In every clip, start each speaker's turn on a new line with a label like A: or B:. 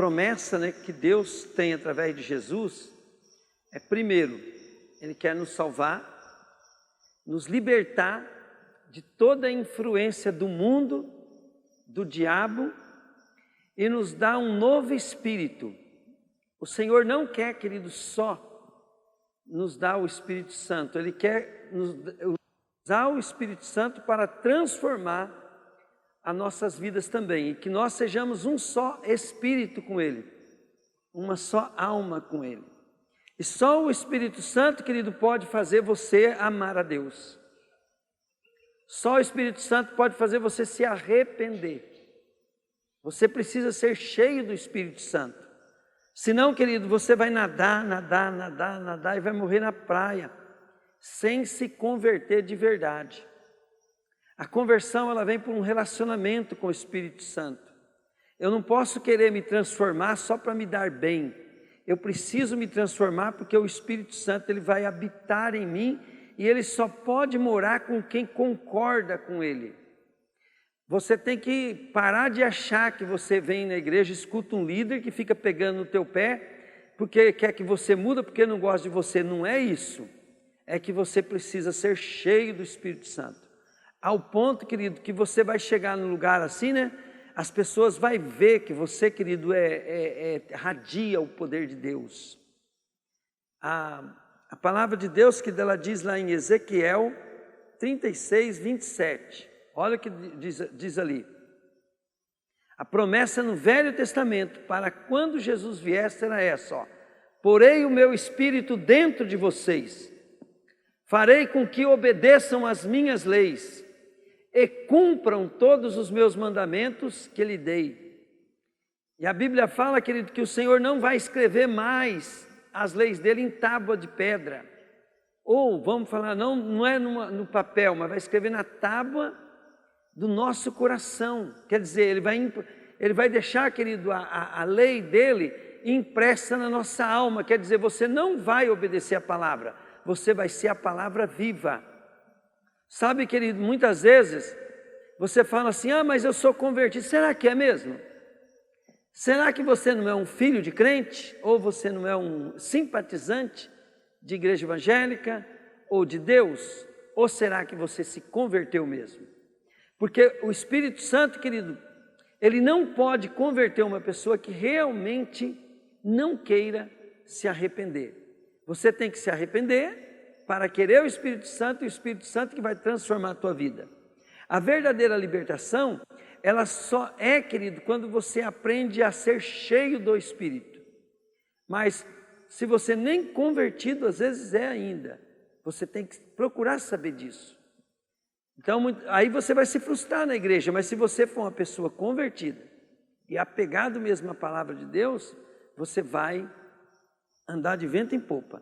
A: promessa, né, que Deus tem através de Jesus é, primeiro, Ele quer nos salvar, nos libertar de toda a influência do mundo, do diabo, e nos dar um novo espírito. O Senhor não quer, querido, só nos dar o Espírito Santo, Ele quer nos usar o Espírito Santo para transformar as nossas vidas também, e que nós sejamos um só espírito com Ele, uma só alma com Ele. E só o Espírito Santo, querido, pode fazer você amar a Deus. Só o Espírito Santo pode fazer você se arrepender. Você precisa ser cheio do Espírito Santo. Senão, querido, você vai nadar e vai morrer na praia, sem se converter de verdade. A conversão, ela vem por um relacionamento com o Espírito Santo. Eu não posso querer me transformar só para me dar bem. Eu preciso me transformar porque o Espírito Santo, ele vai habitar em mim, e ele só pode morar com quem concorda com ele. Você tem que parar de achar que você vem na igreja, escuta um líder que fica pegando no teu pé, porque quer que você muda, porque não gosta de você. Não é isso. É que você precisa ser cheio do Espírito Santo. Ao ponto, querido, que você vai chegar num lugar assim, né? As pessoas vão ver que você, querido, radia o poder de Deus. A palavra de Deus, que ela diz lá em Ezequiel 36, 27. Olha o que diz ali. A promessa no Velho Testamento, para quando Jesus viesse, será essa, ó. Porei o meu Espírito dentro de vocês, farei com que obedeçam as minhas leis e cumpram todos os meus mandamentos que lhe dei. E a Bíblia fala, querido, que o Senhor não vai escrever mais as leis dele em tábua de pedra. Ou, vamos falar, não é no papel, mas vai escrever na tábua do nosso coração. Quer dizer, ele vai deixar, querido, a lei dele impressa na nossa alma. Quer dizer, você não vai obedecer a palavra, você vai ser a palavra viva. Sabe, querido, muitas vezes você fala assim, mas eu sou convertido. Será que é mesmo? Será que você não é um filho de crente? Ou você não é um simpatizante de igreja evangélica ou de Deus? Ou será que você se converteu mesmo? Porque o Espírito Santo, querido, ele não pode converter uma pessoa que realmente não queira se arrepender. Você tem que se arrepender para querer o Espírito Santo, e o Espírito Santo que vai transformar a tua vida. A verdadeira libertação, ela só é, querido, quando você aprende a ser cheio do Espírito. Mas se você nem convertido, às vezes é ainda, você tem que procurar saber disso. Então, aí você vai se frustrar na igreja, mas se você for uma pessoa convertida e apegado mesmo à palavra de Deus, você vai andar de vento em popa.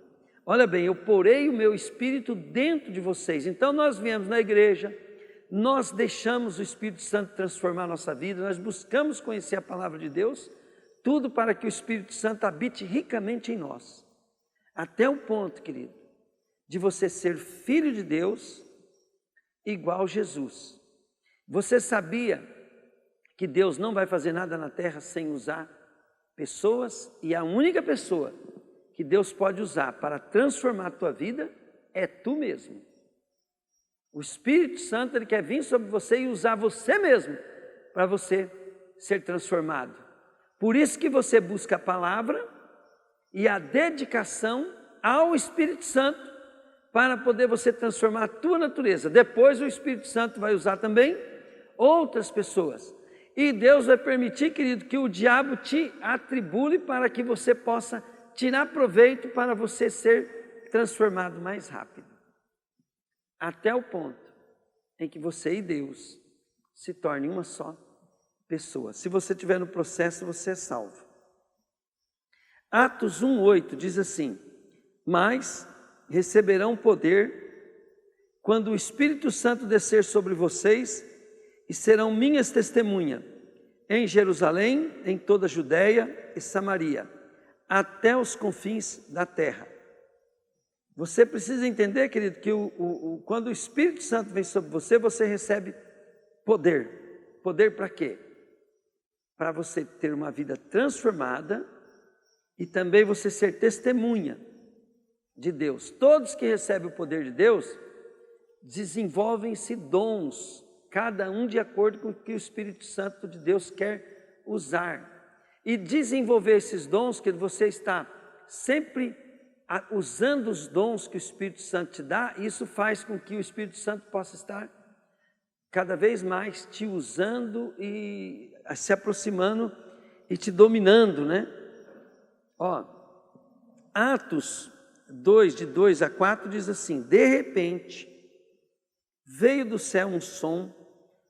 A: Olha bem, eu porei o meu Espírito dentro de vocês. Então nós viemos na igreja, nós deixamos o Espírito Santo transformar a nossa vida, nós buscamos conhecer a palavra de Deus, tudo para que o Espírito Santo habite ricamente em nós. Até o ponto, querido, de você ser filho de Deus, igual Jesus. Você sabia que Deus não vai fazer nada na terra sem usar pessoas, e a única pessoa que Deus pode usar para transformar a tua vida é tu mesmo. O Espírito Santo, ele quer vir sobre você e usar você mesmo para você ser transformado. Por isso que você busca a palavra e a dedicação ao Espírito Santo para poder você transformar a tua natureza. Depois o Espírito Santo vai usar também outras pessoas. E Deus vai permitir, querido, que o diabo te atribule para que você possa tirar proveito para você ser transformado mais rápido. Até o ponto em que você e Deus se tornem uma só pessoa. Se você estiver no processo, você é salvo. Atos 1:8 diz assim: mas receberão poder quando o Espírito Santo descer sobre vocês, e serão minhas testemunhas em Jerusalém, em toda a Judéia e Samaria, até os confins da terra. Você precisa entender, querido, que quando o Espírito Santo vem sobre você, você recebe poder. Poder para quê? para você ter uma vida transformada e também você ser testemunha de Deus. Todos que recebem o poder de Deus desenvolvem-se dons, cada um de acordo com o que o Espírito Santo de Deus quer usar. E desenvolver esses dons, que você está sempre usando os dons que o Espírito Santo te dá, isso faz com que o Espírito Santo possa estar cada vez mais te usando e se aproximando e te dominando, né? Ó, Atos 2, de 2 a 4 diz assim: de repente veio do céu um som,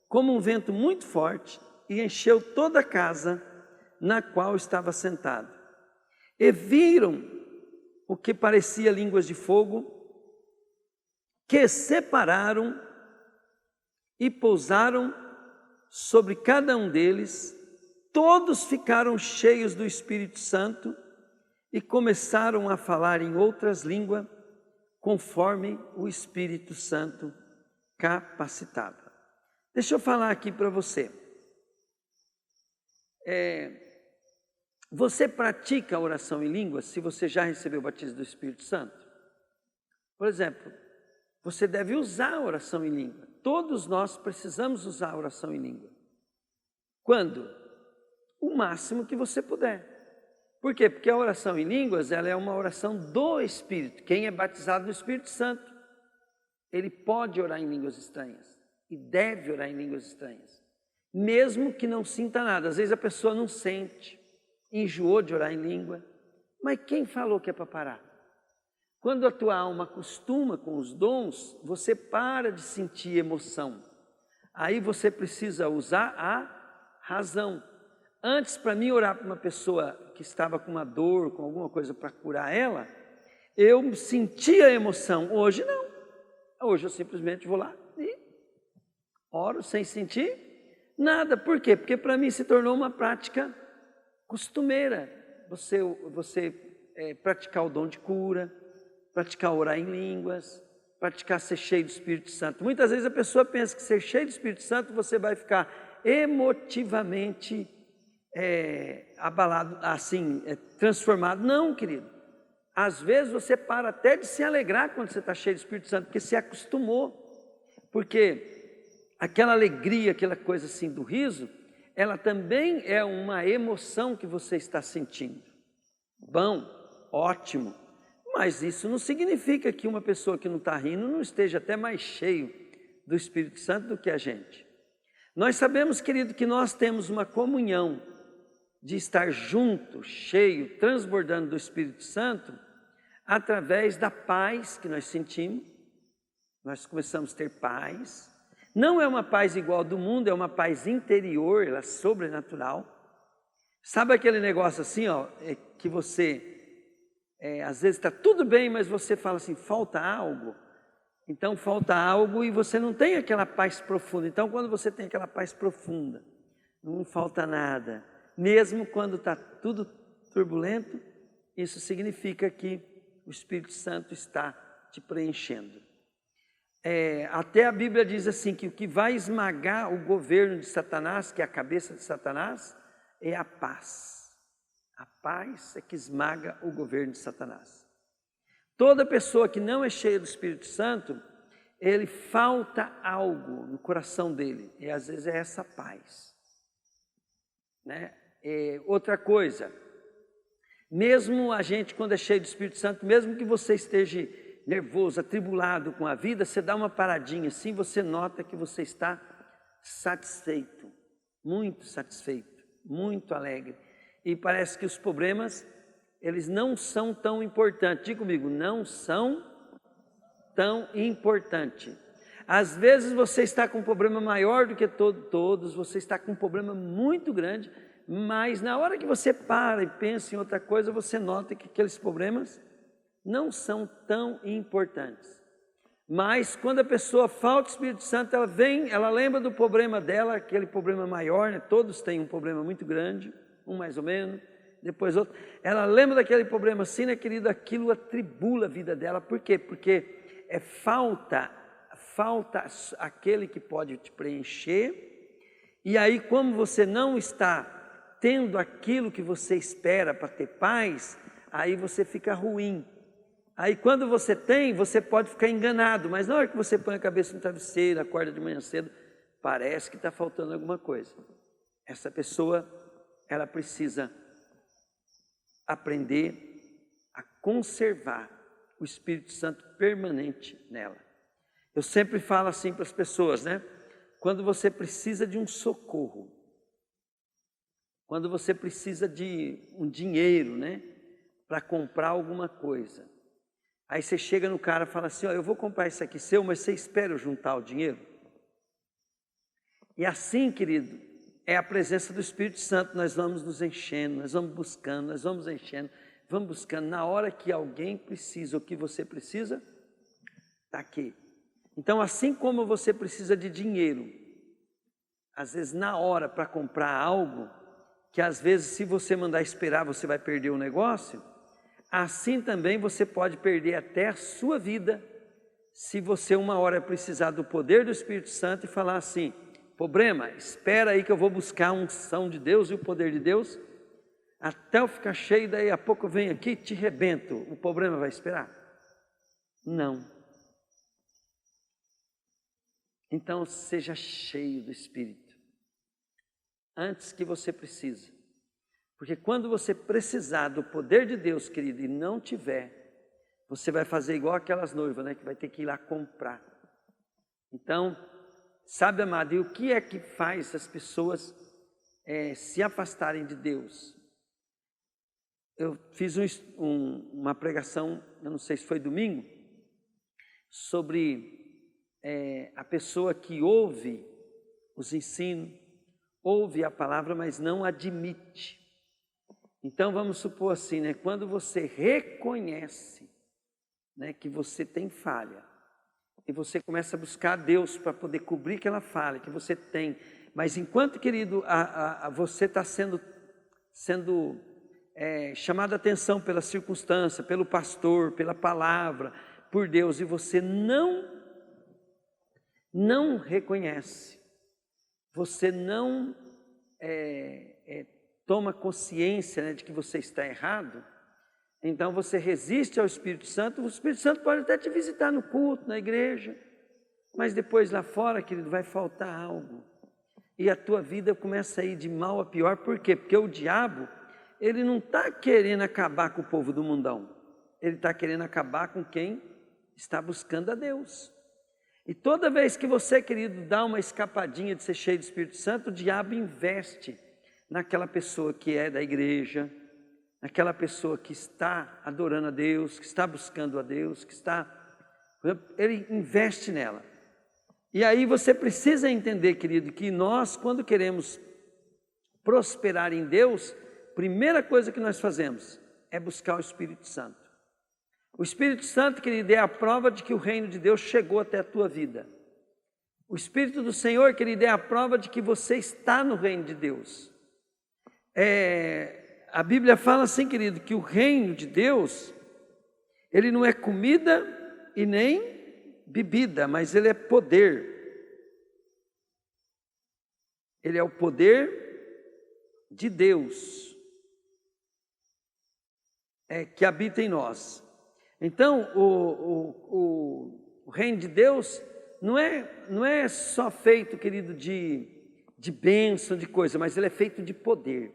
A: como um vento muito forte, e encheu toda a casa na qual estava sentado. E viram o que parecia línguas de fogo, que separaram e pousaram sobre cada um deles. Todos ficaram cheios do Espírito Santo e começaram a falar em outras línguas, conforme o Espírito Santo capacitava. Deixa eu falar aqui para você. Você pratica a oração em línguas se você já recebeu o batismo do Espírito Santo? Por exemplo, você deve usar a oração em língua. Todos nós precisamos usar a oração em língua. Quando? O máximo que você puder. Por quê? Porque a oração em línguas, ela é uma oração do Espírito. Quem é batizado no Espírito Santo, ele pode orar em línguas estranhas e deve orar em línguas estranhas, mesmo que não sinta nada. Às vezes a pessoa não sente, enjoou de orar em língua, mas quem falou que é para parar? Quando a tua alma acostuma com os dons, você para de sentir emoção. Aí você precisa usar a razão. Antes, para mim orar para uma pessoa que estava com uma dor, com alguma coisa para curar ela, eu sentia a emoção. Hoje não. Hoje eu simplesmente vou lá e oro sem sentir nada. Por quê? Porque para mim se tornou uma prática costumeira. Você praticar o dom de cura, praticar orar em línguas, praticar ser cheio do Espírito Santo. Muitas vezes a pessoa pensa que ser cheio do Espírito Santo você vai ficar emotivamente abalado, assim, transformado. Não, querido. Às vezes você para até de se alegrar quando você está cheio do Espírito Santo, porque se acostumou. Porque aquela alegria, aquela coisa assim do riso, ela também é uma emoção que você está sentindo. Bom, ótimo. Mas isso não significa que uma pessoa que não está rindo não esteja até mais cheio do Espírito Santo do que a gente. Nós sabemos, querido, que nós temos uma comunhão de estar junto, cheio, transbordando do Espírito Santo, através da paz que nós sentimos. Nós começamos a ter paz. Não é uma paz igual do mundo, é uma paz interior, ela é sobrenatural. Sabe aquele negócio assim, ó, que você... às vezes está tudo bem, mas você fala assim, falta algo. Então falta algo e você não tem aquela paz profunda. Então quando você tem aquela paz profunda, não falta nada. Mesmo quando está tudo turbulento, isso significa que o Espírito Santo está te preenchendo. Até a Bíblia diz assim, que o que vai esmagar o governo de Satanás, que é a cabeça de Satanás, é a paz. A paz é que esmaga o governo de Satanás. Toda pessoa que não é cheia do Espírito Santo, ele falta algo no coração dele. E às vezes é essa paz. Né? Outra coisa, mesmo a gente quando é cheio do Espírito Santo, mesmo que você esteja nervoso, atribulado com a vida, você dá uma paradinha assim, você nota que você está satisfeito, muito alegre. E parece que os problemas, eles não são tão importantes. Diga comigo, não são tão importantes. Às vezes você está com um problema maior do que todos, você está com um problema muito grande, mas na hora que você para e pensa em outra coisa, você nota que aqueles problemas não são tão importantes. Mas quando a pessoa falta o Espírito Santo, ela lembra do problema dela, aquele problema maior, né? Todos têm um problema muito grande, um mais ou menos, depois outro. Ela lembra daquele problema assim, né, querido? Aquilo atribula a vida dela. Por quê? Porque falta aquele que pode te preencher. E aí, como você não está tendo aquilo que você espera para ter paz, aí você fica ruim. Aí quando você tem, você pode ficar enganado, mas na hora que você põe a cabeça no travesseiro, acorda de manhã cedo, parece que está faltando alguma coisa. Essa pessoa, ela precisa aprender a conservar o Espírito Santo permanente nela. Eu sempre falo assim para as pessoas, né? Quando você precisa de um socorro, quando você precisa de um dinheiro, né? Para comprar alguma coisa. Aí você chega no cara e fala assim, ó, eu vou comprar isso aqui seu, mas você espera eu juntar o dinheiro? E assim, querido, é a presença do Espírito Santo, nós vamos nos enchendo, nós vamos buscando, nós vamos enchendo, vamos buscando. Na hora que alguém precisa, o que você precisa, está aqui. Então, assim como você precisa de dinheiro, às vezes na hora para comprar algo, que às vezes se você mandar esperar você vai perder o negócio, assim também você pode perder até a sua vida, se você uma hora precisar do poder do Espírito Santo e falar assim, problema, espera aí que eu vou buscar a unção de Deus e o poder de Deus, até eu ficar cheio, daí a pouco eu venho aqui e te rebento, o problema vai esperar? Não. Então seja cheio do Espírito, antes que você precise. Porque quando você precisar do poder de Deus, querido, e não tiver, você vai fazer igual aquelas noivas, né? Que vai ter que ir lá comprar. Então, sabe, amado, e o que é que faz as pessoas se afastarem de Deus? Eu fiz uma pregação, eu não sei se foi domingo, sobre a pessoa que ouve os ensinos, ouve a palavra, mas não admite. Então vamos supor assim, né? Quando você reconhece, né, que você tem falha, e você começa a buscar a Deus para poder cobrir aquela falha que você tem, mas enquanto, querido, você está sendo chamado a atenção pela circunstância, pelo pastor, pela palavra, por Deus, e você não reconhece, você não toma consciência, né, de que você está errado, então você resiste ao Espírito Santo. O Espírito Santo pode até te visitar no culto, na igreja, mas depois lá fora, querido, vai faltar algo, e a tua vida começa a ir de mal a pior. Por quê? Porque o diabo, ele não está querendo acabar com o povo do mundão, ele está querendo acabar com quem está buscando a Deus. E toda vez que você, querido, dá uma escapadinha de ser cheio do Espírito Santo, o diabo investe naquela pessoa que é da igreja, naquela pessoa que está adorando a Deus, que está buscando a Deus, ele investe nela. E aí você precisa entender, querido, que nós, quando queremos prosperar em Deus, primeira coisa que nós fazemos é buscar o Espírito Santo. O Espírito Santo, querido, é a prova de que o reino de Deus chegou até a tua vida. O Espírito do Senhor, querido, é a prova de que você está no reino de Deus. A Bíblia fala assim, querido, que o reino de Deus, ele não é comida e nem bebida, mas ele é poder. Ele é o poder de Deus, que habita em nós. Então, o reino de Deus não é só feito, querido, de bênção, de coisa, mas ele é feito de poder.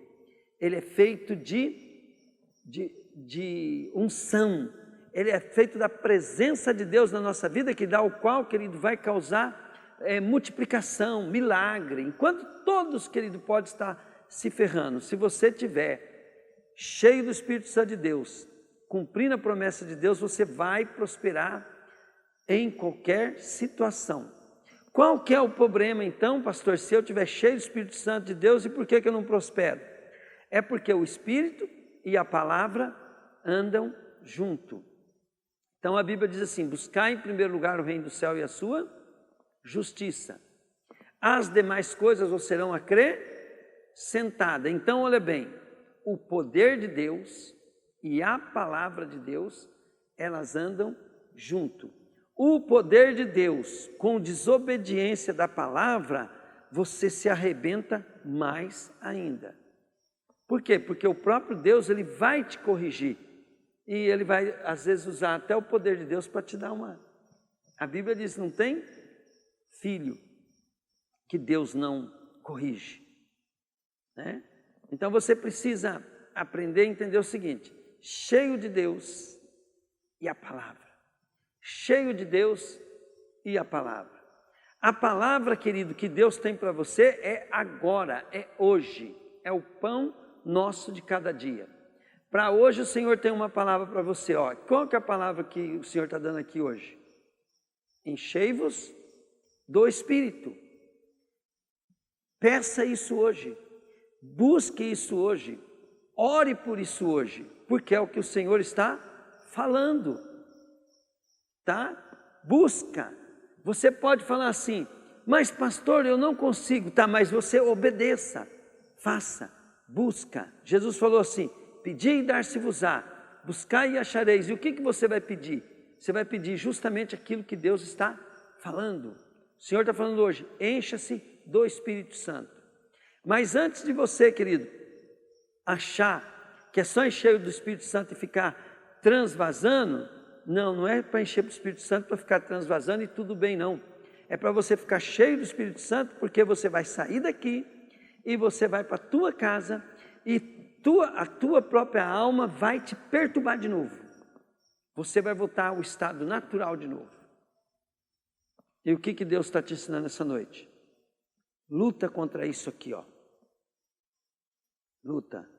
A: Ele é feito de unção. Ele é feito da presença de Deus na nossa vida, que dá o qual, querido, vai causar multiplicação, milagre. Enquanto todos, querido, podem estar se ferrando, se você tiver cheio do Espírito Santo de Deus, cumprindo a promessa de Deus, você vai prosperar em qualquer situação. Qual que é o problema então, pastor, se eu estiver cheio do Espírito Santo de Deus, e por que eu não prospero? É porque o Espírito e a palavra andam junto. Então a Bíblia diz assim, buscai em primeiro lugar o reino do céu e a sua justiça. As demais coisas vos serão acrescentadas. Então olha bem, o poder de Deus e a palavra de Deus, elas andam junto. O poder de Deus, com desobediência da palavra, você se arrebenta mais ainda. Por quê? Porque o próprio Deus, ele vai te corrigir. E ele vai, às vezes, usar até o poder de Deus para te dar uma... A Bíblia diz, não tem filho que Deus não corrige, né? Então você precisa aprender a entender o seguinte: cheio de Deus e a palavra. Cheio de Deus e a palavra. A palavra, querido, que Deus tem para você é agora, é hoje. É o pão nosso de cada dia. Para hoje o Senhor tem uma palavra para você. Ó. Qual que é a palavra que o Senhor está dando aqui hoje? Enchei-vos do Espírito. Peça isso hoje. Busque isso hoje. Ore por isso hoje. Porque é o que o Senhor está falando. Tá? Busca. Você pode falar assim, mas pastor, eu não consigo. Tá, mas você obedeça. Faça. Busca. Jesus falou assim, pedi e dar-se-vos-á, buscai e achareis. E o que você vai pedir? Você vai pedir justamente aquilo que Deus está falando. O Senhor está falando hoje, encha-se do Espírito Santo. Mas antes de você, querido, achar que é só encher do Espírito Santo e ficar transvasando, não é para encher do Espírito Santo para ficar transvasando e tudo bem, não. É para você ficar cheio do Espírito Santo, porque você vai sair daqui e você vai para a tua casa e a tua própria alma vai te perturbar de novo. Você vai voltar ao estado natural de novo. E o que Deus está te ensinando essa noite? Luta contra isso aqui, ó. Luta.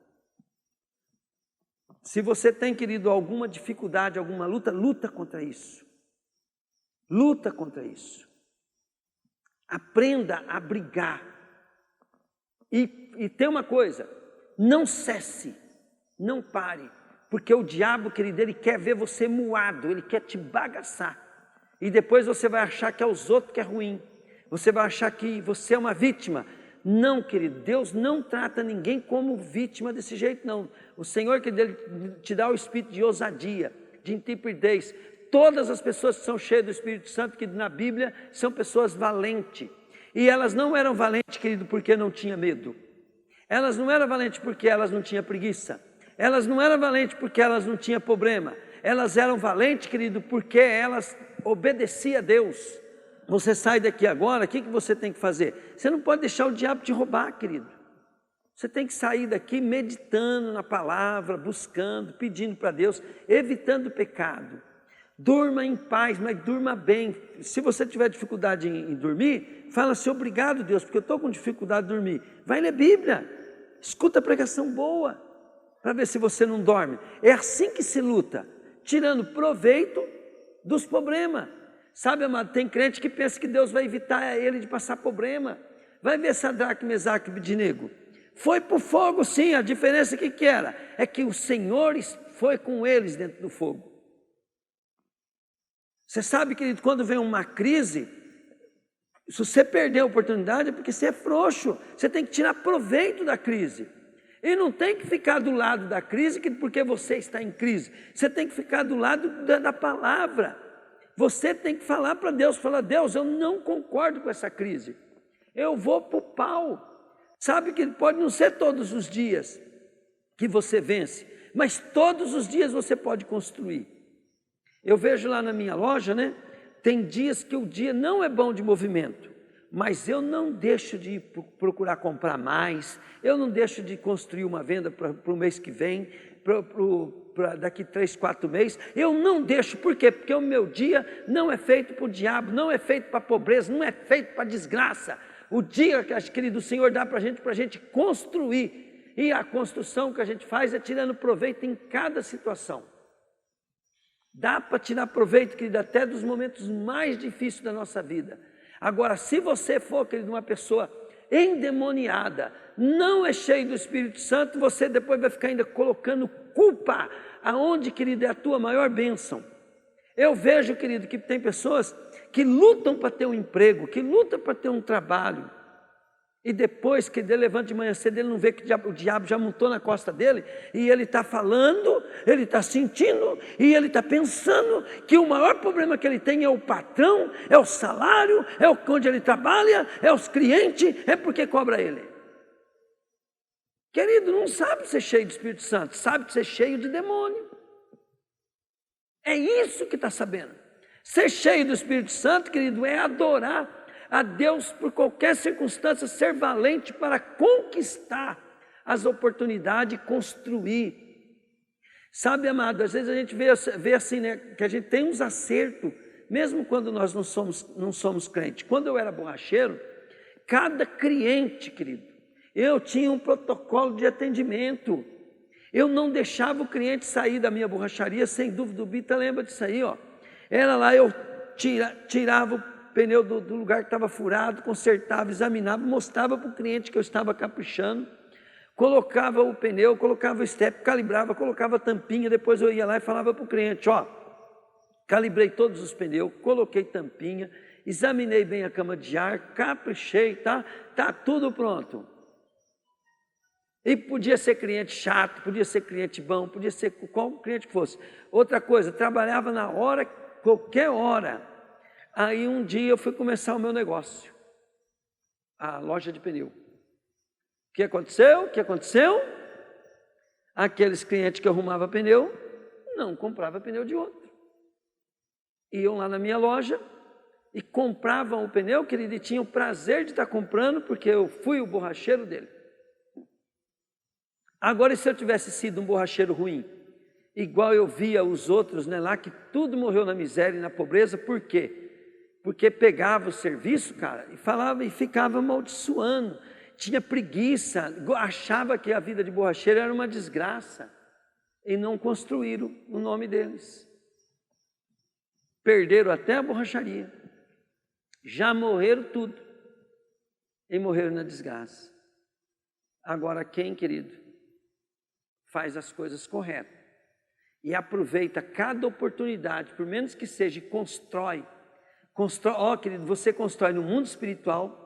A: Se você tem, querido, alguma dificuldade, alguma luta, luta contra isso. Luta contra isso. Aprenda a brigar. E tem uma coisa, não cesse, não pare, porque o diabo, querido, ele quer ver você moado, ele quer te bagaçar. E depois você vai achar que é os outros que é ruim. Você vai achar que você é uma vítima. Não, querido, Deus não trata ninguém como vítima desse jeito, não. O Senhor que dele te dá o espírito de ousadia, de intrepidez. Todas as pessoas que são cheias do Espírito Santo, que na Bíblia são pessoas valentes. E elas não eram valentes, querido, porque não tinham medo. Elas não eram valentes porque elas não tinham preguiça. Elas não eram valentes porque elas não tinham problema. Elas eram valentes, querido, porque elas obedeciam a Deus. Você sai daqui agora, o que você tem que fazer? Você não pode deixar o diabo te roubar, querido. Você tem que sair daqui meditando na palavra, buscando, pedindo para Deus, evitando o pecado. Durma em paz, mas durma bem. Se você tiver dificuldade em dormir, fala assim, obrigado Deus, porque eu estou com dificuldade de dormir. Vai ler Bíblia, escuta a pregação boa, para ver se você não dorme. É assim que se luta, tirando proveito dos problemas. Sabe, amado, tem crente que pensa que Deus vai evitar ele de passar problema. Vai ver Sadraque, Mesaque e Abednego. Foi para o fogo sim, a diferença que era? É que o Senhor foi com eles dentro do fogo. Você sabe, querido, quando vem uma crise, se você perder a oportunidade é porque você é frouxo. Você tem que tirar proveito da crise. E não tem que ficar do lado da crise porque você está em crise. Você tem que ficar do lado da palavra. Você tem que falar para Deus, falar, Deus, eu não concordo com essa crise. Eu vou para o pau. Sabe que pode não ser todos os dias que você vence, mas todos os dias você pode construir. Eu vejo lá na minha loja, né? Tem dias que o dia não é bom de movimento, mas eu não deixo de procurar comprar mais, eu não deixo de construir uma venda para o mês que vem, para daqui 3, 4 meses, eu não deixo, por quê? Porque o meu dia não é feito para o diabo, não é feito para a pobreza, não é feito para a desgraça. O dia que, querido, o Senhor dá para a gente construir, e a construção que a gente faz é tirando proveito em cada situação. Dá para tirar proveito, querido, até dos momentos mais difíceis da nossa vida. Agora, se você for, querido, uma pessoa endemoniada, não é cheio do Espírito Santo, você depois vai ficar ainda colocando culpa aonde, querido, é a tua maior bênção. Eu vejo, querido, que tem pessoas que lutam para ter um emprego, que lutam para ter um trabalho, e depois que ele levanta de manhã cedo, ele não vê que o diabo já montou na costa dele, e ele está falando, ele está sentindo, e ele está pensando que o maior problema que ele tem é o patrão, é o salário, é onde ele trabalha, é os clientes, é porque cobra ele. Querido, não sabe ser cheio do Espírito Santo, sabe ser cheio de demônio. É isso que está sabendo. Ser cheio do Espírito Santo, querido, é adorar a Deus por qualquer circunstância, ser valente para conquistar as oportunidades e construir. Sabe, amado, às vezes a gente vê assim, né, que a gente tem uns acertos, mesmo quando nós não somos crentes. Quando eu era borracheiro, cada cliente, querido, eu tinha um protocolo de atendimento. Eu não deixava o cliente sair da minha borracharia, sem dúvida. O Bita lembra disso aí, ó. Era lá, eu tirava o pneu do lugar que estava furado, consertava, examinava, mostrava para o cliente que eu estava caprichando, colocava o pneu, colocava o step, calibrava, colocava a tampinha, depois eu ia lá e falava para o cliente, ó, calibrei todos os pneus, coloquei tampinha, examinei bem a cama de ar, caprichei, tá tudo pronto. E podia ser cliente chato, podia ser cliente bom, podia ser qual cliente que fosse. Outra coisa, trabalhava na hora, qualquer hora. Aí um dia eu fui começar o meu negócio, a loja de pneu. O que aconteceu? Aqueles clientes que arrumavam pneu, não compravam pneu de outro. Iam lá na minha loja e compravam o pneu que ele tinha o prazer de estar comprando, porque eu fui o borracheiro dele. Agora, e se eu tivesse sido um borracheiro ruim? Igual eu via os outros, né, lá, que tudo morreu na miséria e na pobreza, por quê? Porque pegava o serviço, cara, e falava e ficava amaldiçoando, tinha preguiça, achava que a vida de borracheiro era uma desgraça, e não construíram o nome deles. Perderam até a borracharia, já morreram tudo, e morreram na desgraça. Agora quem, querido, faz as coisas corretas e aproveita cada oportunidade, por menos que seja, e constrói, ó, querido, você constrói no mundo espiritual,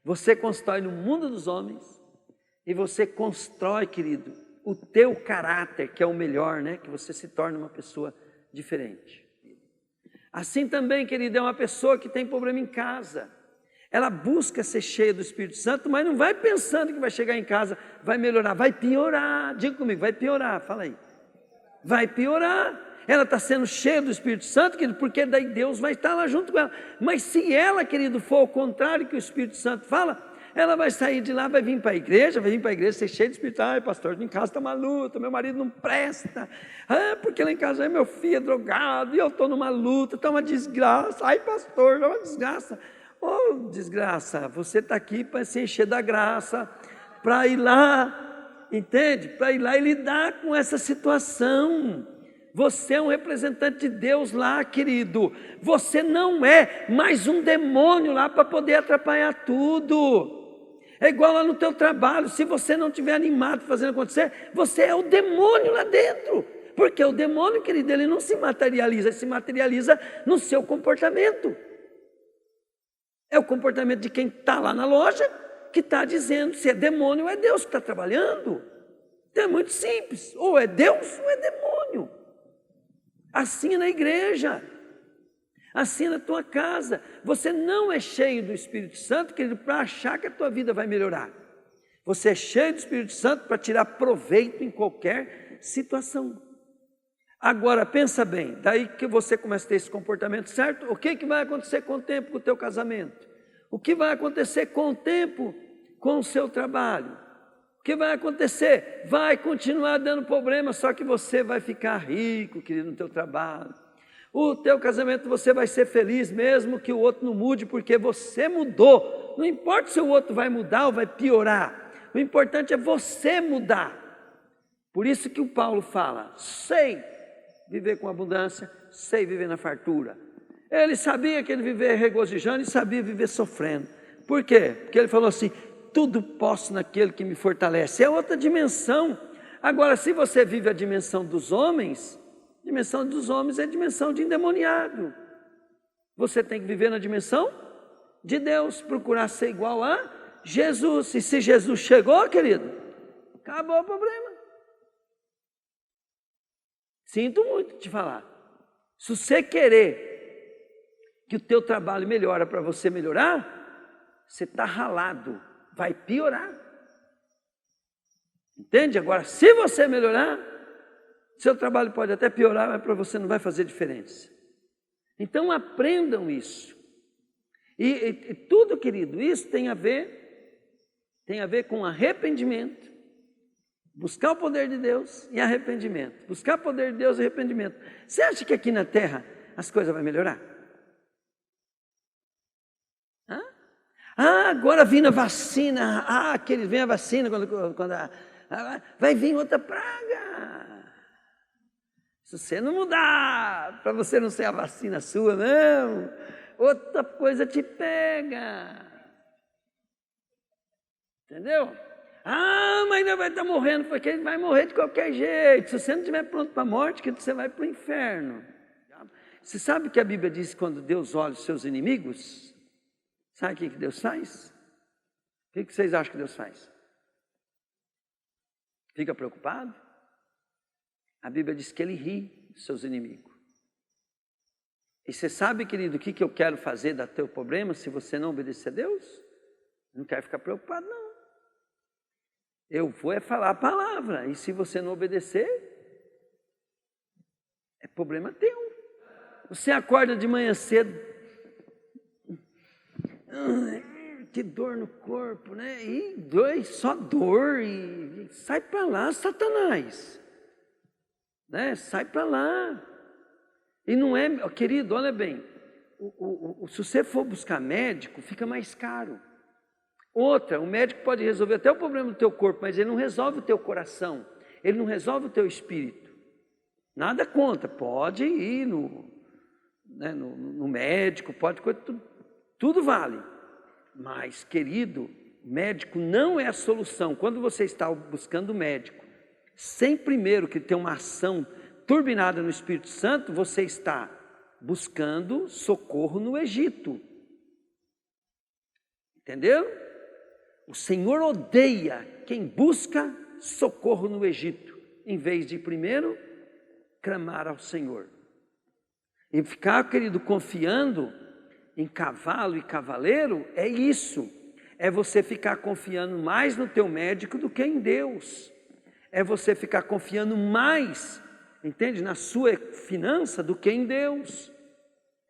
A: você constrói no mundo dos homens, e você constrói, querido, o teu caráter, que é o melhor, né? Que você se torna uma pessoa diferente. Assim também, querido, é uma pessoa que tem problema em casa. Ela busca ser cheia do Espírito Santo, mas não vai pensando que vai chegar em casa, vai melhorar, vai piorar. Diga comigo, vai piorar, fala aí. Vai piorar. Ela está sendo cheia do Espírito Santo, querido, porque daí Deus vai estar lá junto com ela. Mas se ela, querido, for ao contrário que o Espírito Santo fala, ela vai sair de lá, vai vir para a igreja, ser cheia de Espírito. Ai, pastor, em casa está uma luta, meu marido não presta. Ah, porque lá em casa meu filho é drogado, e eu estou numa luta, está uma desgraça. Ai, pastor, é uma desgraça. Oh, desgraça, você está aqui para se encher da graça, para ir lá, entende? Para ir lá e lidar com essa situação. Você é um representante de Deus lá, querido. Você não é mais um demônio lá para poder atrapalhar tudo. É igual lá no teu trabalho, se você não estiver animado fazendo acontecer, você é o demônio lá dentro. Porque o demônio, querido, ele não se materializa no seu comportamento. É o comportamento de quem está lá na loja, que está dizendo se é demônio ou é Deus que está trabalhando. Então é muito simples, ou é Deus ou é demônio. Assim é na igreja, assim é na tua casa. Você não é cheio do Espírito Santo, querido, para achar que a tua vida vai melhorar. Você é cheio do Espírito Santo para tirar proveito em qualquer situação. Agora, pensa bem, daí que você começa a ter esse comportamento certo, o que vai acontecer com o tempo com o teu casamento? O que vai acontecer com o tempo com o seu trabalho? O que vai acontecer? Vai continuar dando problema, só que você vai ficar rico, querido, no teu trabalho. O teu casamento você vai ser feliz, mesmo que o outro não mude, porque você mudou. Não importa se o outro vai mudar ou vai piorar, o importante é você mudar. Por isso que o Paulo fala, sei viver com abundância, sei viver na fartura. Ele sabia que ele vivia regozijando e sabia viver sofrendo. Por quê? Porque ele falou assim, tudo posso naquele que me fortalece. É outra dimensão. Agora, se você vive a dimensão dos homens é a dimensão de endemoniado. Você tem que viver na dimensão de Deus, procurar ser igual a Jesus. E se Jesus chegou, querido, acabou o problema. Sinto muito te falar. Se você querer que o teu trabalho melhore para você melhorar, você está ralado, vai piorar. Entende? Agora, se você melhorar, seu trabalho pode até piorar, mas para você não vai fazer diferença. Então aprendam isso. E tudo, querido, isso tem a ver com arrependimento. Buscar o poder de Deus e arrependimento. Buscar o poder de Deus e arrependimento. Você acha que aqui na terra as coisas vão melhorar? Agora vindo a vacina. Que vem a vacina quando vai vir outra praga. Se você não mudar, para você não ser a vacina sua, não, outra coisa te pega. Entendeu? Mas ainda vai estar morrendo, porque ele vai morrer de qualquer jeito. Se você não estiver pronto para a morte, que você vai para o inferno. Você sabe que a Bíblia diz que quando Deus olha os seus inimigos, sabe o que Deus faz? O que vocês acham que Deus faz? Fica preocupado? A Bíblia diz que Ele ri dos seus inimigos. E você sabe, querido, o que eu quero fazer da teu problema se você não obedecer a Deus? Não quero ficar preocupado, não. Eu vou falar a palavra, e se você não obedecer, é problema teu. Você acorda de manhã cedo, que dor no corpo, né? E só dor, e sai para lá, Satanás. Né? Sai para lá. E não é, querido, olha bem, se você for buscar médico, fica mais caro. Outra, o médico pode resolver até o problema do teu corpo, mas ele não resolve o teu coração, ele não resolve o teu espírito. Nada contra, pode ir no médico, pode, tudo vale. Mas, querido, médico não é a solução. Quando você está buscando médico, sem primeiro que ter uma ação turbinada no Espírito Santo, você está buscando socorro no Egito. Entendeu? O Senhor odeia quem busca socorro no Egito, em vez de primeiro clamar ao Senhor. E ficar, querido, confiando em cavalo e cavaleiro, é isso. É você ficar confiando mais no teu médico do que em Deus. É você ficar confiando mais, entende, na sua finança do que em Deus.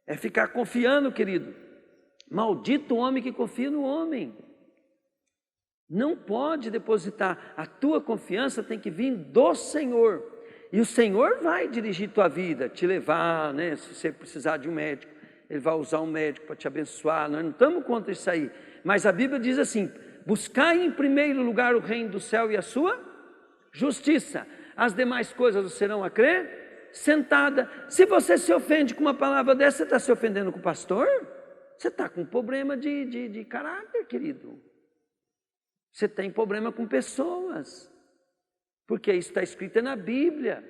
A: É ficar confiando, querido. Maldito o homem que confia no homem. Não pode depositar, a tua confiança tem que vir do Senhor. E o Senhor vai dirigir tua vida, te levar, né? Se você precisar de um médico, Ele vai usar um médico para te abençoar. Nós não estamos contra isso aí. Mas a Bíblia diz assim: buscai em primeiro lugar o reino do céu e a sua justiça. As demais coisas você serão acrescentada. Se você se ofende com uma palavra dessa, você está se ofendendo com o pastor? Você está com problema de caráter, querido. Você tem problema com pessoas, porque isso está escrito na Bíblia.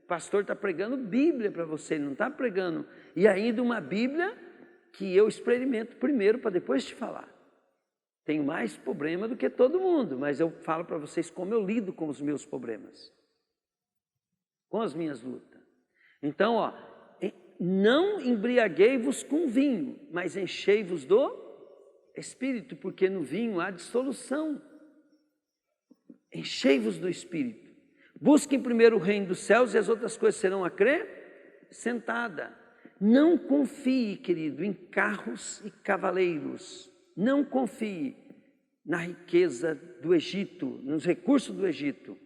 A: O pastor está pregando Bíblia para você, ele não está pregando, e ainda uma Bíblia que eu experimento primeiro para depois te falar. Tenho mais problema do que todo mundo, mas eu falo para vocês como eu lido com os meus problemas, com as minhas lutas. Então, não embriaguei-vos com vinho, mas enchei-vos do Espírito, porque no vinho há dissolução. Enchei-vos do Espírito. Busquem primeiro o reino dos céus e as outras coisas serão acrescentadas. Não confie, querido, em carros e cavaleiros. Não confie na riqueza do Egito, nos recursos do Egito.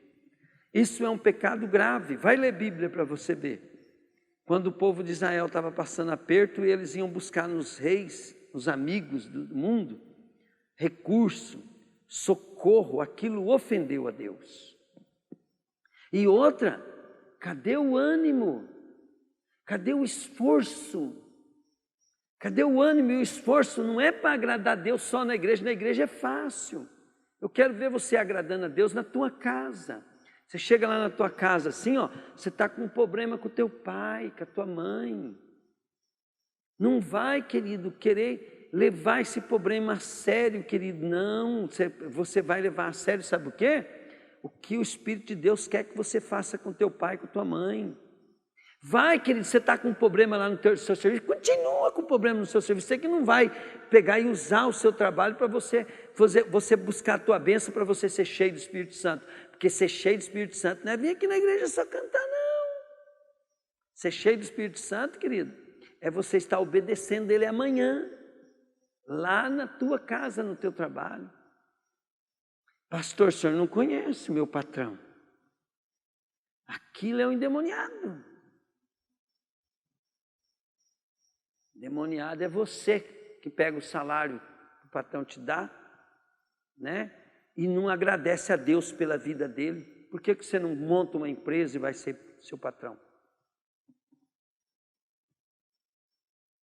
A: Isso é um pecado grave. Vai ler Bíblia para você ver. Quando o povo de Israel estava passando aperto, eles iam buscar nos reis, os amigos do mundo, recurso, socorro, aquilo ofendeu a Deus. E outra, cadê o ânimo? Cadê o esforço? Cadê o ânimo e o esforço? Não é para agradar a Deus só na igreja é fácil. Eu quero ver você agradando a Deus na tua casa. Você chega lá na tua casa assim, você está com um problema com o teu pai, com a tua mãe. Não vai, querido, querer levar esse problema a sério, querido. Não, você vai levar a sério, sabe o quê? O que o Espírito de Deus quer que você faça com teu pai, com tua mãe. Vai, querido, você está com um problema lá no seu serviço, continua com o problema no seu serviço. Você que não vai pegar e usar o seu trabalho para você buscar a tua bênção, para você ser cheio do Espírito Santo. Porque ser cheio do Espírito Santo não é vir aqui na igreja só cantar, não. Ser cheio do Espírito Santo, querido, é você estar obedecendo Ele amanhã, lá na tua casa, no teu trabalho. Pastor, o senhor não conhece o meu patrão. Aquilo é um endemoniado. Endemoniado é você que pega o salário que o patrão te dá, né? E não agradece a Deus pela vida dele. Por que você não monta uma empresa e vai ser seu patrão?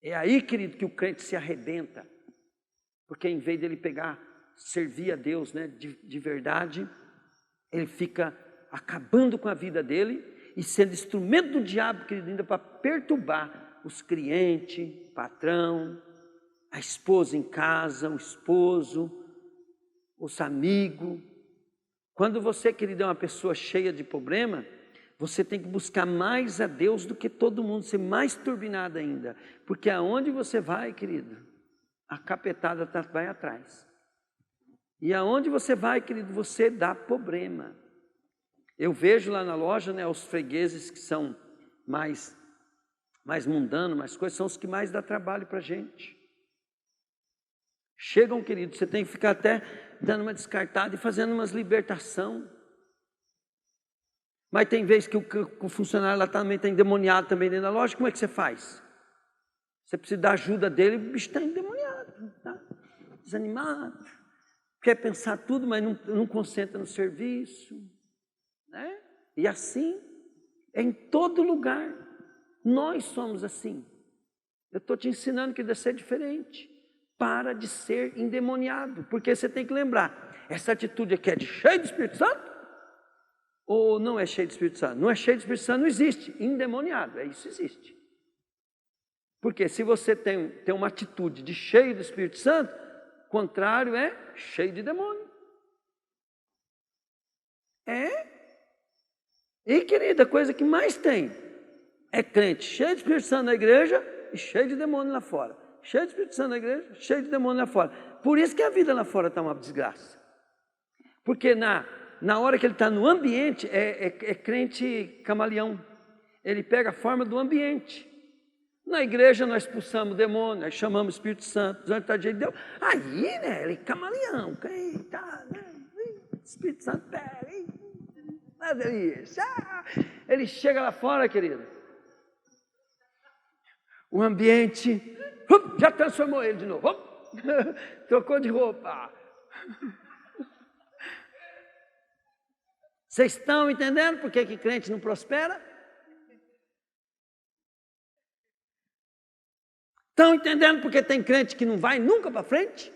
A: É aí, querido, que o crente se arrebenta. Porque em vez dele pegar, servir a Deus, né, de verdade, ele fica acabando com a vida dele e sendo instrumento do diabo, querido, ainda para perturbar os clientes, patrão, a esposa em casa, o esposo, os amigos. Quando você, querido, é uma pessoa cheia de problema, você tem que buscar mais a Deus do que todo mundo, ser mais turbinado ainda. Porque aonde você vai, querido, a capetada vai atrás. E aonde você vai, querido, você dá problema. Eu vejo lá na loja, né, os fregueses que são mais mundanos, mais coisas, são os que mais dá trabalho para a gente. Chegam, querido, você tem que ficar até dando uma descartada e fazendo umas libertação. Mas tem vezes que o funcionário lá também está endemoniado também dentro da loja, como é que você faz? Você precisa da ajuda dele, o bicho está endemoniado, tá desanimado, quer pensar tudo, mas não concentra no serviço, né? E assim, é em todo lugar. Nós somos assim. Eu estou te ensinando que deve ser diferente. Para de ser endemoniado, porque você tem que lembrar, essa atitude aqui é de cheio do Espírito Santo? Ou não é cheio do Espírito Santo? Não é cheio do Espírito Santo, não existe. Endemoniado, isso existe. Porque se você tem uma atitude de cheio do Espírito Santo, o contrário é cheio de demônio. E querida, a coisa que mais tem é crente cheio de Espírito Santo na igreja e cheio de demônio lá fora. Cheio de Espírito Santo na igreja, cheio de demônio lá fora. Por isso que a vida lá fora está uma desgraça. Porque na hora que ele está no ambiente, é crente camaleão. Ele pega a forma do ambiente. Na igreja nós expulsamos o demônio, nós chamamos o Espírito Santo, durante o dia de Deus. Aí, né, ele é camaleão. Eita, né, Espírito Santo pega, ele chega lá fora, querido. O ambiente já transformou ele de novo. Trocou de roupa. Vocês estão entendendo por que crente não prospera? Estão entendendo por que tem crente que não vai nunca para frente?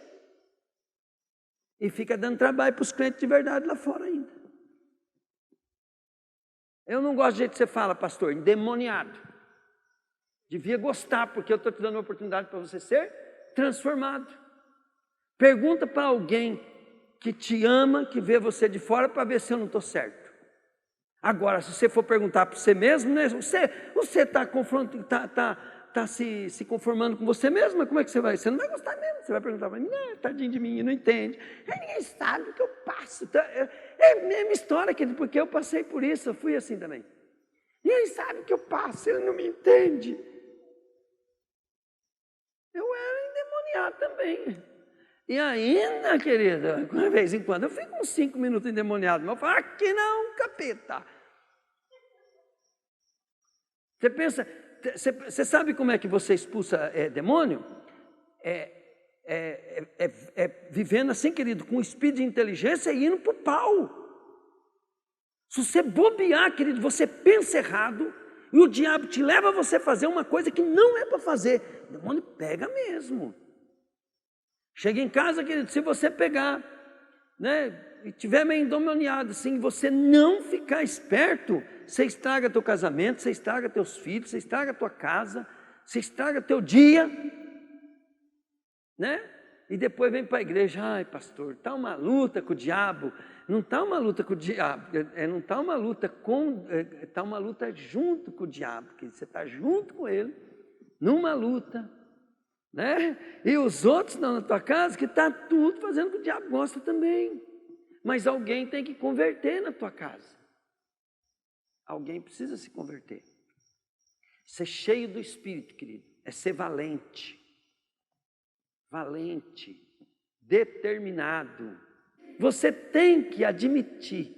A: E fica dando trabalho para os crentes de verdade lá fora ainda. Eu não gosto do jeito que você fala, pastor, endemoniado. Devia gostar, porque eu estou te dando uma oportunidade para você ser transformado. Pergunta para alguém que te ama, que vê você de fora, para ver se eu não estou certo. Agora, se você for perguntar para você mesmo, né, você está se conformando com você mesmo, como é que você vai? Você não vai gostar mesmo, você vai perguntar para mim, não, tadinho de mim, não entende. Ninguém sabe o que eu passo. É a mesma história, porque eu passei por isso, eu fui assim também. Ninguém sabe o que eu passo, ele não me entende. Eu era endemoniado também. E ainda, querida, de vez em quando eu fico uns 5 minutos endemoniado, mas eu falo, aqui não, capeta. Você pensa, você sabe como é que você expulsa demônio? Vivendo assim, querido, com espírito de inteligência e indo para o pau. Se você bobear, querido, você pensa errado e o diabo te leva a você fazer uma coisa que não é para fazer. O demônio pega mesmo. Chega em casa, querido, se você pegar, né, e tiver meio endemoniado, assim, você não ficar esperto, você estraga teu casamento, você estraga teus filhos, você estraga tua casa, você estraga teu dia, né? E depois vem para a igreja, ai pastor, está uma luta com o diabo. Não está uma luta com o diabo, não está uma luta está uma luta junto com o diabo, que você está junto com ele, numa luta, né? E os outros não na tua casa, que está tudo fazendo o que o diabo gosta também. Mas alguém tem que converter na tua casa. Alguém precisa se converter. Ser cheio do Espírito, querido, é ser valente. Valente, determinado. Você tem que admitir,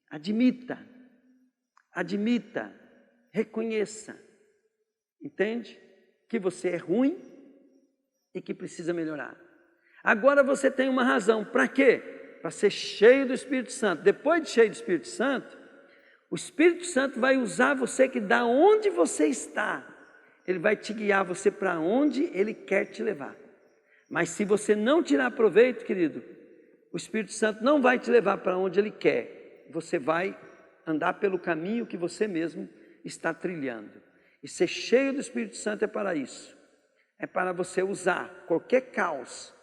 A: admita, reconheça, entende? Que você é ruim e que precisa melhorar. Agora você tem uma razão, para quê? Para ser cheio do Espírito Santo. Depois de cheio do Espírito Santo, o Espírito Santo vai usar você, que da onde você está, ele vai te guiar você para onde ele quer te levar. Mas se você não tirar proveito, querido, o Espírito Santo não vai te levar para onde ele quer. Você vai andar pelo caminho que você mesmo está trilhando. E ser cheio do Espírito Santo é para isso. É para você usar qualquer caos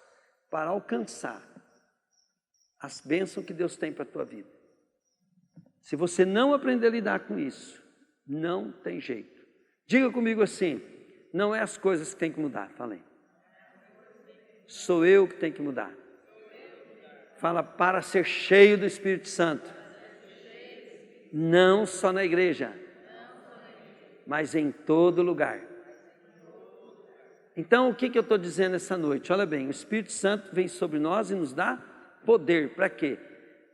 A: para alcançar as bênçãos que Deus tem para a tua vida. Se você não aprender a lidar com isso, não tem jeito. Diga comigo assim, não é as coisas que tem que mudar, falei. Sou eu que tenho que mudar. Fala, para ser cheio do Espírito Santo. Não só na igreja, mas em todo lugar. Então, o que eu estou dizendo essa noite? Olha bem, o Espírito Santo vem sobre nós e nos dá poder. Para quê?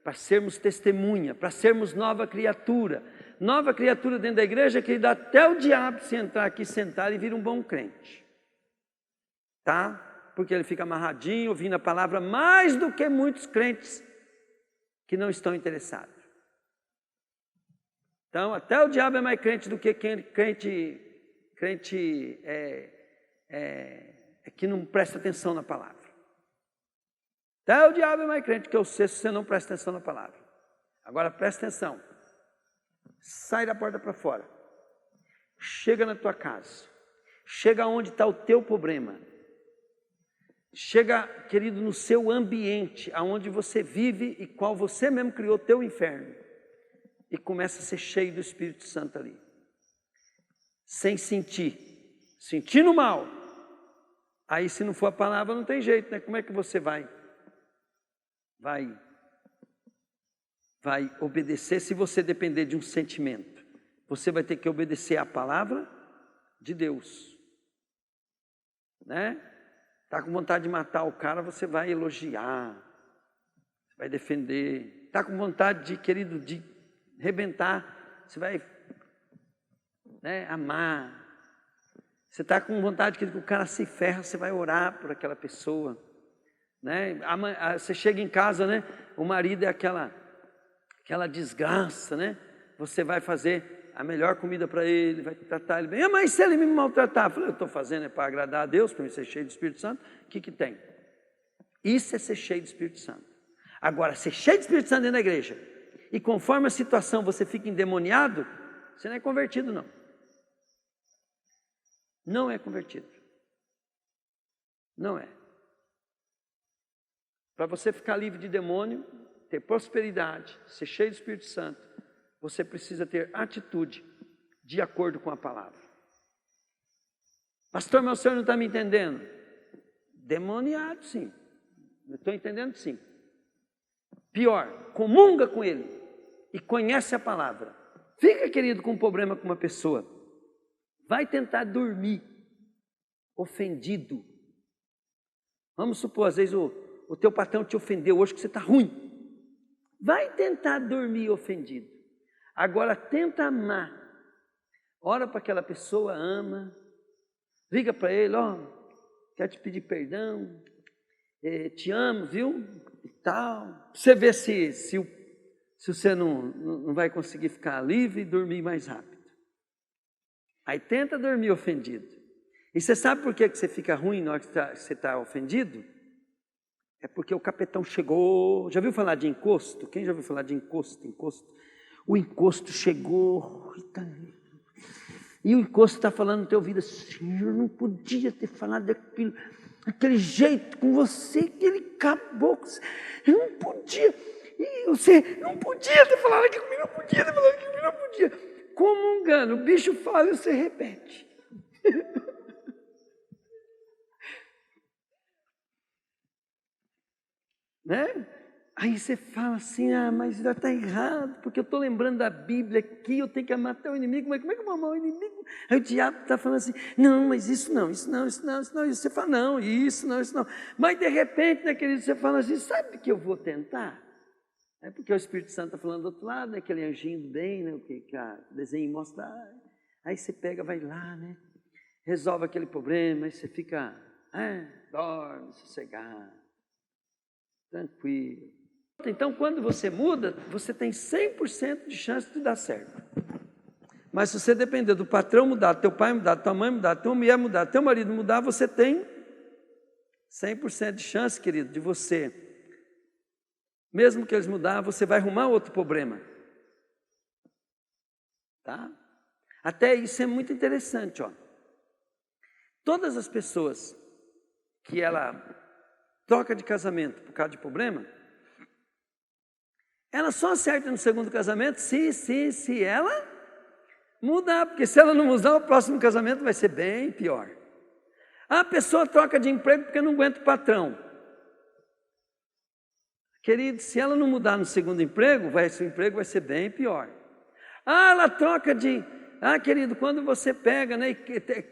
A: Para sermos testemunha, para sermos nova criatura. Nova criatura dentro da igreja, que dá até o diabo se entrar aqui, sentar e vir um bom crente. Tá? Porque ele fica amarradinho, ouvindo a palavra, mais do que muitos crentes que não estão interessados. Então, até o diabo é mais crente do que crente que não presta atenção na palavra. Até o diabo é mais crente que você, se você não presta atenção na palavra. Agora, presta atenção. Sai da porta para fora. Chega na tua casa. Chega onde está o teu problema. Chega, querido, no seu ambiente, aonde você vive e qual você mesmo criou teu inferno. E começa a ser cheio do Espírito Santo ali. Sem sentir. Sentindo mal. Aí se não for a palavra não tem jeito, né? Como é que você vai obedecer se você depender de um sentimento? Você vai ter que obedecer à palavra de Deus. Né? Está com vontade de matar o cara, você vai elogiar, vai defender. Está com vontade querido, de arrebentar, você vai, né, amar. Você está com vontade que o cara se ferra, você vai orar por aquela pessoa. Né? Você chega em casa, né? O marido é aquela desgraça, né? Você vai fazer a melhor comida para ele, vai tratar ele bem. Mas se ele me maltratar, eu estou fazendo para agradar a Deus, para me ser cheio do Espírito Santo, o que tem? Isso é ser cheio do Espírito Santo. Agora, ser cheio do Espírito Santo dentro da igreja, e conforme a situação você fica endemoniado, você não é convertido não. Não é convertido. Não é. Para você ficar livre de demônio, ter prosperidade, ser cheio do Espírito Santo, você precisa ter atitude de acordo com a palavra. Pastor, mas o senhor não está me entendendo? Demoniado, sim. Eu estou entendendo, sim. Pior, comunga com ele e conhece a palavra. Fica, querido, com um problema com uma pessoa. Vai tentar dormir ofendido. Vamos supor, às vezes o teu patrão te ofendeu hoje que você está ruim. Vai tentar dormir ofendido. Agora tenta amar. Ora para aquela pessoa, ama. Liga para ele, quero te pedir perdão. Te amo, viu? E tal. Você vê se você não vai conseguir ficar livre e dormir mais rápido. Aí tenta dormir ofendido. E você sabe por que você fica ruim na hora que você está ofendido? É porque o capetão chegou. Já viu falar de encosto? Quem já viu falar de encosto? O encosto chegou. E o encosto está falando no teu ouvido assim, eu não podia ter falado daquilo. aquele jeito com você que ele acabou com você. Eu não podia, e você não podia ter falado aquilo comigo, não podia ter falado aquilo comigo, não podia. Como um engano, o bicho fala e você repete. Né? Aí você fala assim, mas já está errado, porque eu estou lembrando da Bíblia aqui, eu tenho que amar até o inimigo, mas como é que eu vou amar o inimigo? Aí o diabo está falando assim, não, mas isso não, isso não, isso não, isso não, isso você fala, não, isso não, isso não. Mas de repente, né, querido, você fala assim, sabe que eu vou tentar? É porque o Espírito Santo está falando do outro lado, né, aquele anjinho do bem, né, o que o desenho mostra. Aí você pega, vai lá, né, resolve aquele problema, aí você fica, dorme, sossegado, tranquilo. Então, quando você muda, você tem 100% de chance de dar certo. Mas se você depender do patrão mudar, do teu pai mudar, da tua mãe mudar, da tua mulher mudar, do teu marido mudar, você tem 100% de chance, querido, de você, mesmo que eles mudar, você vai arrumar outro problema. Tá? Até isso é muito interessante, ó. Todas as pessoas que ela troca de casamento por causa de problema, ela só acerta no segundo casamento se ela mudar, porque se ela não mudar, o próximo casamento vai ser bem pior. A pessoa troca de emprego porque não aguenta o patrão. Querido, se ela não mudar no segundo emprego, o emprego vai ser bem pior. Ela troca de... querido, quando você pega, né?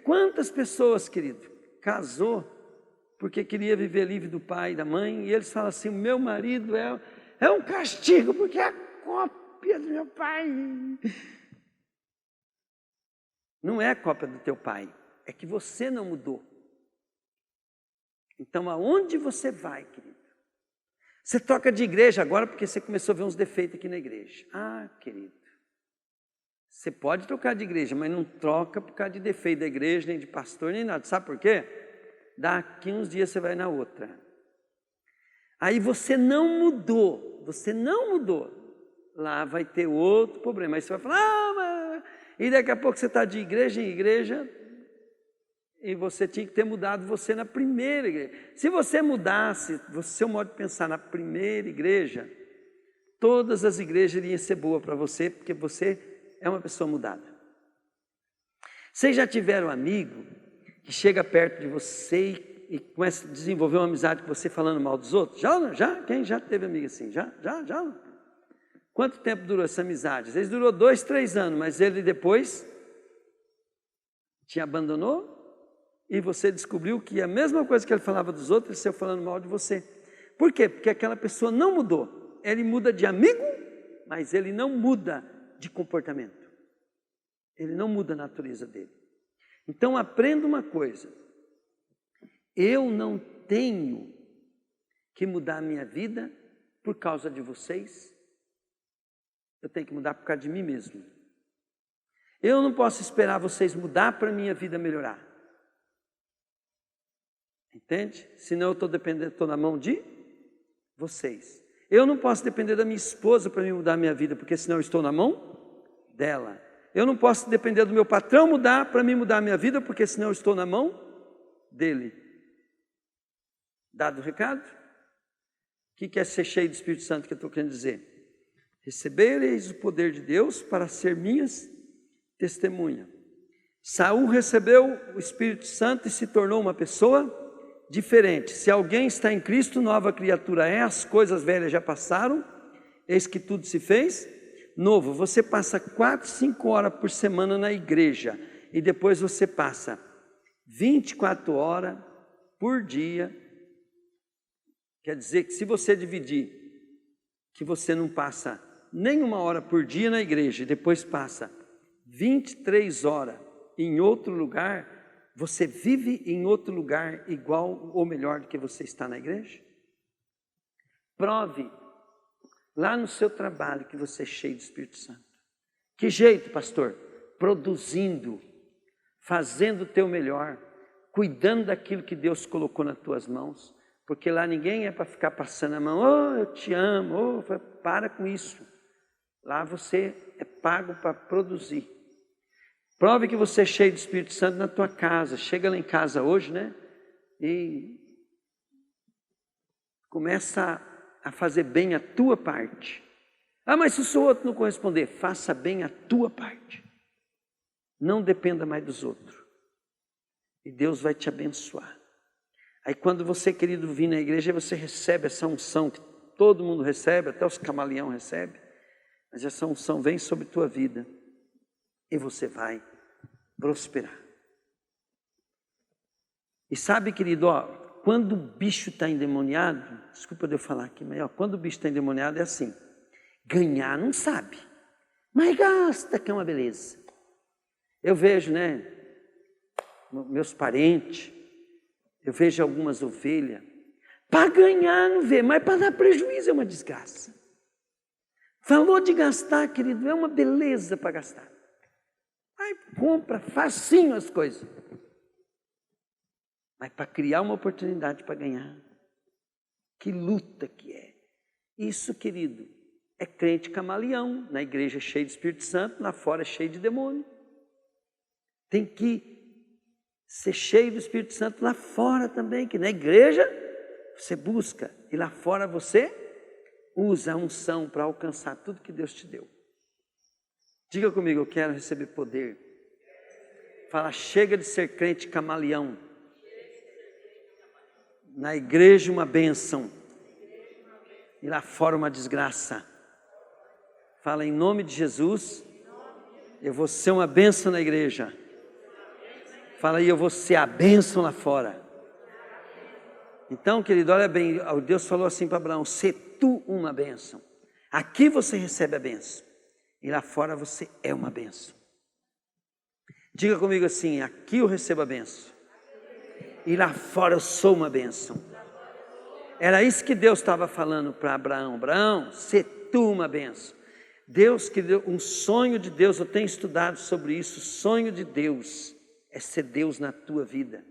A: Quantas pessoas, querido, casou porque queria viver livre do pai e da mãe, e eles falam assim, o meu marido é um castigo, porque é a cópia do meu pai. Não é a cópia do teu pai, é que você não mudou. Então, aonde você vai, querido? Você troca de igreja agora porque você começou a ver uns defeitos aqui na igreja. Querido, você pode trocar de igreja, mas não troca por causa de defeito da igreja, nem de pastor, nem nada. Sabe por quê? Daqui uns dias você vai na outra. Aí você não mudou. Lá vai ter outro problema. Aí você vai falar, e daqui a pouco você está de igreja em igreja, e você tinha que ter mudado você na primeira igreja. Se você mudasse o seu modo de pensar na primeira igreja, todas as igrejas iriam ser boas para você, porque você é uma pessoa mudada. Vocês já tiveram um amigo que chega perto de você e começa a desenvolver uma amizade com você falando mal dos outros? Já? Quem já teve amigo assim? Já? Quanto tempo durou essa amizade? Às vezes durou 2, 3 anos, mas ele depois te abandonou e você descobriu que a mesma coisa que ele falava dos outros, ele saiu falando mal de você. Por quê? Porque aquela pessoa não mudou. Ele muda de amigo, mas ele não muda de comportamento. Ele não muda a natureza dele. Então aprenda uma coisa. Eu não tenho que mudar a minha vida por causa de vocês. Eu tenho que mudar por causa de mim mesmo. Eu não posso esperar vocês mudar para a minha vida melhorar. Entende? Senão eu estou na mão de vocês. Eu não posso depender da minha esposa para me mudar a minha vida, porque senão eu estou na mão dela. Eu não posso depender do meu patrão mudar para me mudar a minha vida, porque senão eu estou na mão dele. Dado o recado? O que é ser cheio do Espírito Santo que eu estou querendo dizer? Recebereis o poder de Deus para ser minhas testemunhas. Saul recebeu o Espírito Santo e se tornou uma pessoa diferente. Se alguém está em Cristo, nova criatura é, as coisas velhas já passaram, eis que tudo se fez novo. Você passa 4, 5 horas por semana na igreja e depois você passa 24 horas por dia. Quer dizer que se você dividir, que você não passa nem 1 hora por dia na igreja e depois passa 23 horas em outro lugar, você vive em outro lugar igual ou melhor do que você está na igreja? Prove lá no seu trabalho que você é cheio do Espírito Santo. Que jeito, pastor? Produzindo, fazendo o teu melhor, cuidando daquilo que Deus colocou nas tuas mãos, porque lá ninguém é para ficar passando a mão, eu te amo, para com isso. Lá você é pago para produzir. Prove que você é cheio do Espírito Santo na tua casa. Chega lá em casa hoje, né? E Começa a fazer bem a tua parte. Ah, mas se o outro não corresponder, faça bem a tua parte. Não dependa mais dos outros. E Deus vai te abençoar. Aí quando você, querido, vir na igreja, você recebe essa unção que todo mundo recebe, até os camaleão recebem. Mas essa unção vem sobre tua vida e você vai prosperar. E sabe, querido, quando o bicho está endemoniado, desculpa eu falar aqui, mas quando o bicho está endemoniado é assim, ganhar não sabe, mas gasta, que é uma beleza. Eu vejo, né, meus parentes, eu vejo algumas ovelhas, para ganhar não vê, mas para dar prejuízo é uma desgraça. Falou de gastar, querido, é uma beleza para gastar. Aí compra facinho as coisas. Mas para criar uma oportunidade para ganhar, que luta que é. Isso, querido, é crente camaleão. Na igreja é cheio de Espírito Santo, lá fora é cheio de demônio. Tem que ser cheio do Espírito Santo lá fora também, que na igreja você busca e lá fora você usa a unção para alcançar tudo que Deus te deu. Diga comigo, eu quero receber poder. Fala, chega de ser crente camaleão. Na igreja uma bênção e lá fora uma desgraça. Fala, em nome de Jesus, eu vou ser uma bênção na igreja. Fala aí, eu vou ser a bênção lá fora. Então, querido, olha bem, Deus falou assim para Abraão, sê tu uma bênção. Aqui você recebe a bênção e lá fora você é uma bênção. Diga comigo assim, aqui eu recebo a bênção e lá fora eu sou uma bênção. Era isso que Deus estava falando para Abraão. Abraão, sê tu uma bênção. Deus que deu um sonho de Deus, eu tenho estudado sobre isso. O sonho de Deus é ser Deus na tua vida.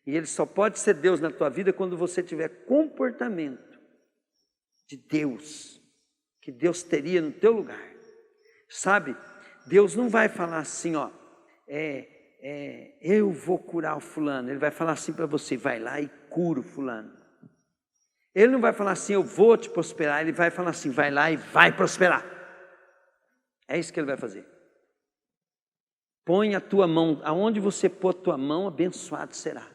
A: E Ele só pode ser Deus na tua vida quando você tiver comportamento de Deus, que Deus teria no teu lugar. Sabe, Deus não vai falar assim, eu vou curar o fulano. Ele vai falar assim para você, vai lá e cura o fulano. Ele não vai falar assim, eu vou te prosperar. Ele vai falar assim, vai lá e vai prosperar. É isso que Ele vai fazer. Põe a tua mão, aonde você pôr a tua mão, abençoado será.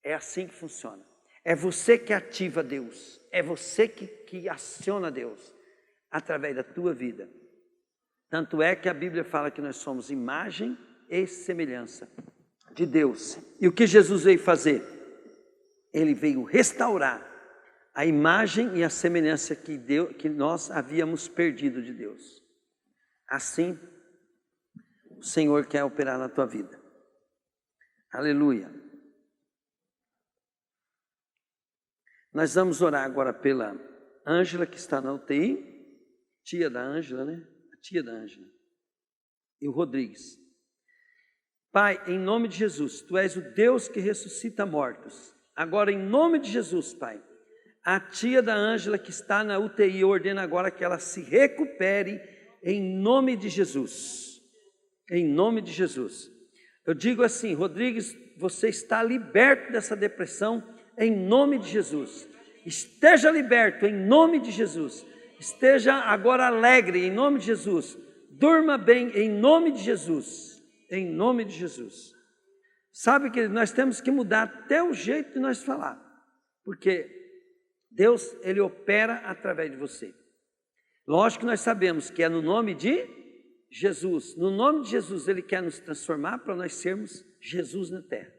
A: É assim que funciona. É você que ativa Deus. É você que aciona Deus através da tua vida. Tanto é que a Bíblia fala que nós somos imagem e semelhança de Deus. E o que Jesus veio fazer? Ele veio restaurar a imagem e a semelhança que nós havíamos perdido de Deus. Assim, o Senhor quer operar na tua vida. Aleluia. Nós vamos orar agora pela Ângela, que está na UTI, tia da Ângela, né? A tia da Ângela. E o Rodrigues. Pai, em nome de Jesus, Tu és o Deus que ressuscita mortos. Agora, em nome de Jesus, Pai, a tia da Ângela que está na UTI, eu ordeno agora que ela se recupere em nome de Jesus. Em nome de Jesus. Eu digo assim, Rodrigues, você está liberto dessa depressão em nome de Jesus. Esteja liberto em nome de Jesus. Esteja agora alegre em nome de Jesus. Durma bem em nome de Jesus. Em nome de Jesus. Sabe que nós temos que mudar até o jeito de nós falar. Porque Deus, Ele opera através de você. Lógico que nós sabemos que é no nome de Jesus. No nome de Jesus Ele quer nos transformar para nós sermos Jesus na terra.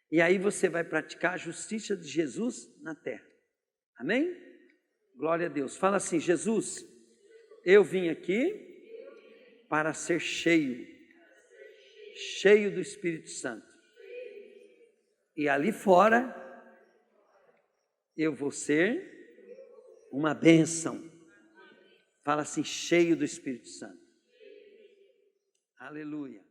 A: E aí você vai praticar a justiça de Jesus na terra. Amém? Glória a Deus. Fala assim, Jesus, eu vim aqui para ser cheio do Espírito Santo. E ali fora, eu vou ser uma bênção. Fala assim, cheio do Espírito Santo. Aleluia.